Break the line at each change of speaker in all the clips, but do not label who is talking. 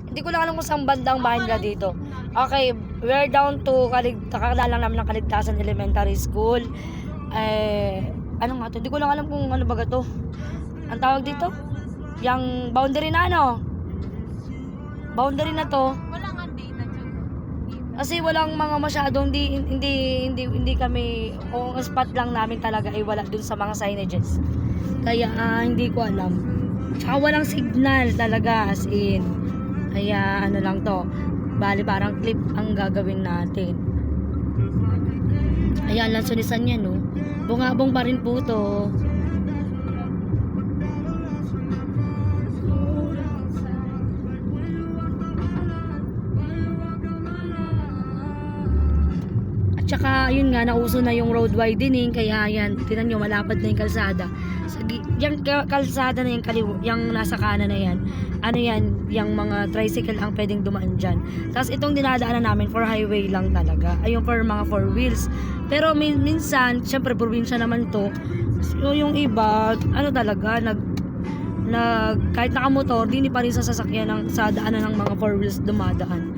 Hindi ko lang alam kung saan bandang bahay nila dito. Okay, we're down to kakakala lang namin ng Kaligtasan Elementary School. Ano nga to? Hindi ko lang alam kung ano baga to. Ang tawag dito? Yang boundary na ano? Boundary na to.
Wala nga data dyan.
Kasi walang mga masyadong hindi kami o ang spot lang namin talaga ay wala dun sa mga signages. Kaya hindi ko alam. Tsaka walang signal talaga as in. Kaya ano lang to. Bali parang clip ang gagawin natin. Ayan lang sunisan niya no. Bungabong pa rin po to. Tsaka yun nga, nauso na yung road widening, kaya yan, tinan nyo, malapad na yung kalsada. Yung kalsada na yung nasa kanan na yan, ano yan, yung mga tricycle ang pwedeng dumaan dyan. Tapos itong dinadaanan namin for highway lang talaga, ayun for mga 4 wheels. Pero minsan, syempre probinsya naman to, so yung iba, ano talaga, kahit nakamotor, di pa rin sa sasakyan sa daanan ng mga 4 wheels dumadaan.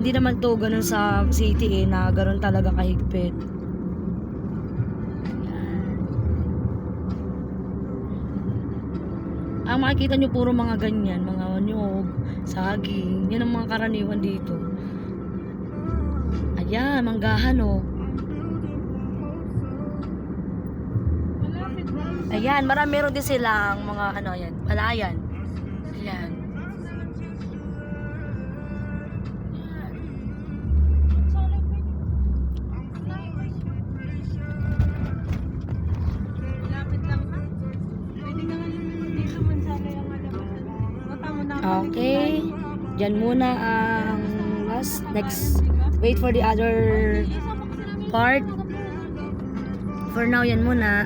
Hindi naman to ganun sa city na ganun talaga kahigpit. Ang makikita nyo puro mga ganyan, mga nyog, saging, yan ang mga karaniwan dito. Ayan, manggahan oh. Ayan, meron din silang mga ano yan, palayan. Ayan. Okay, dyan muna ang next, wait for the other part. For now, yan muna.